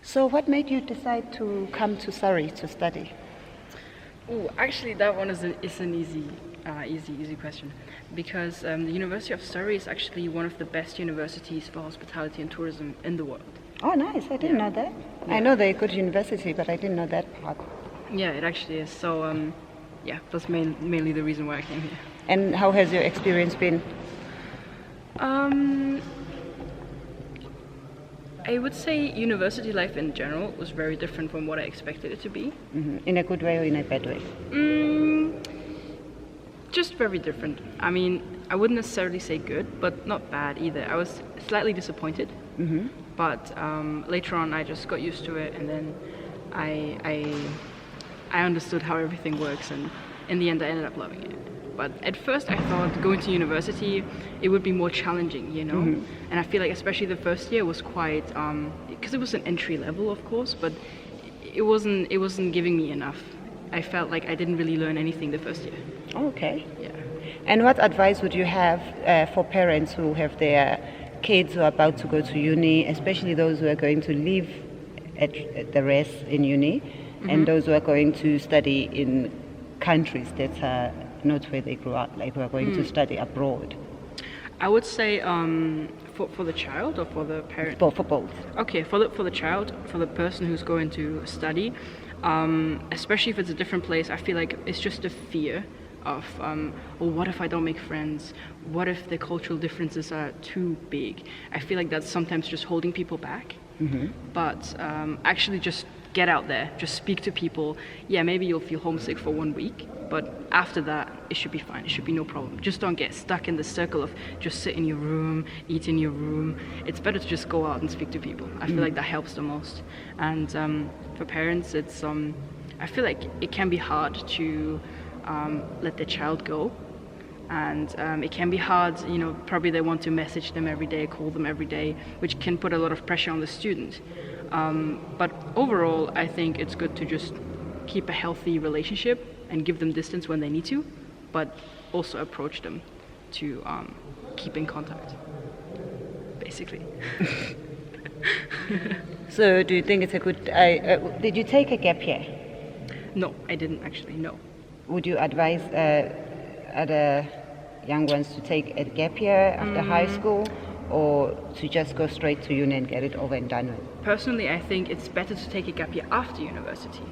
So what made you decide to come to Surrey to study? Oh, actually, that one is an easy question, because the University of Surrey is actually one of the best universities for hospitality and tourism in the world. Oh, nice. I didn't know that. I know they're a good university, but I didn't know that part. Yeah, it actually is. So, that's mainly the reason why I came here. And how has your experience been? I would say university life in general was very different from what I expected it to be. In a good way or in a bad way? Just very different. I mean, I wouldn't necessarily say good, but not bad either. I was slightly disappointed, but later on I just got used to it, and then I understood how everything works, and in the end I ended up loving it. But at first I thought going to university, it would be more challenging, you know? And I feel like especially the first year was quite, because it was an entry level, of course, but it wasn't giving me enough. I felt like I didn't really learn anything the first year. Okay. Yeah. And what advice would you have for parents who have their kids who are about to go to uni, especially those who are going to live at the rest in uni, and those who are going to study in countries that are not where they grew up, like who are going to study abroad? I would say for the child or for the parent? For both. Okay, for the child, for the person who's going to study, especially if it's a different place, I feel like it's just a fear of, well, what if I don't make friends? What if the cultural differences are too big? I feel like that's sometimes just holding people back. But actually just get out there, just speak to people. Yeah, maybe you'll feel homesick for 1 week, but after that, it should be fine. It should be no problem. Just don't get stuck in the circle of just sit in your room, eat in your room. It's better to just go out and speak to people. I feel like that helps the most. And for parents, it's I feel like it can be hard to let their child go. And it can be hard, you know, probably they want to message them every day, call them every day, which can put a lot of pressure on the student. But overall, I think it's good to just keep a healthy relationship and give them distance when they need to, but also approach them to keep in contact, basically. So do you think it's a good... did you take a gap year? No, I didn't actually, no. Would you advise other young ones to take a gap year after high school, or to just go straight to uni and get it over and done with? Personally, I think it's better to take a gap year after university,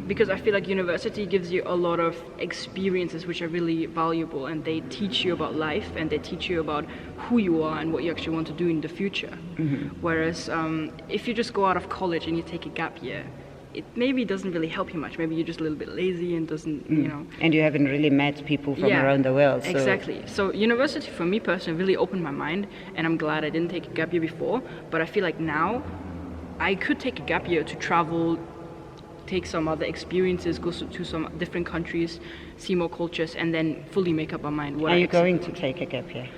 because I feel like university gives you a lot of experiences which are really valuable, and they teach you about life, and they teach you about who you are and what you actually want to do in the future. Whereas if you just go out of college and you take a gap year, it maybe doesn't really help you much. Maybe you're just a little bit lazy and doesn't, you know. And you haven't really met people from around the world. So. Exactly. So university for me personally really opened my mind, and I'm glad I didn't take a gap year before. But I feel like now I could take a gap year to travel, take some other experiences, go to some different countries, see more cultures, and then fully make up my mind. Are you going to take a gap year?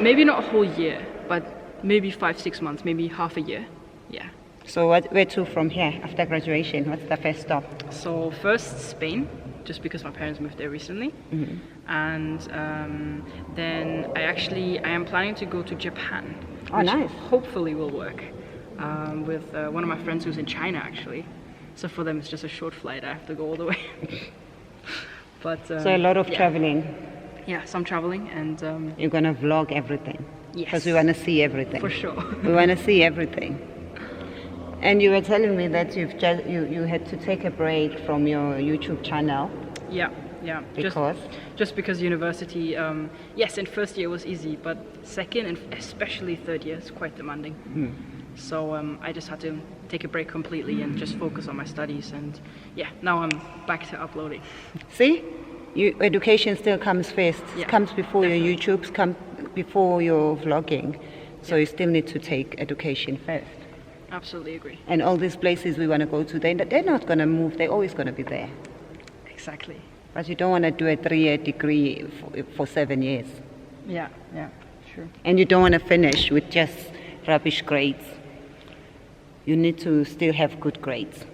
Maybe not a whole year, but maybe 5-6 months, maybe half a year. Yeah. So where to from here after graduation? What's the first stop? So first Spain, just because my parents moved there recently. And then I am planning to go to Japan. Oh, nice. Hopefully will work with one of my friends who's in China actually. So for them it's just a short flight. I have to go all the way. But so a lot of traveling. Yeah, some traveling, and you're gonna vlog everything. Yes. Because we want to see everything. For sure. We want to see everything. And you were telling me that you had to take a break from your YouTube channel. Yeah. Because? Just because university, yes, in first year was easy, but second and especially third year is quite demanding. So I just had to take a break completely and just focus on my studies. And yeah, now I'm back to uploading. See? Education still comes first. Yeah, it comes before definitely. Your YouTubes, come before your vlogging. So you still need to take education first. Absolutely agree. And all these places we want to go to, they're not going to move. They're always going to be there. Exactly. But you don't want to do a 3-year degree for 7 years. Yeah, sure. And you don't want to finish with just rubbish grades. You need to still have good grades.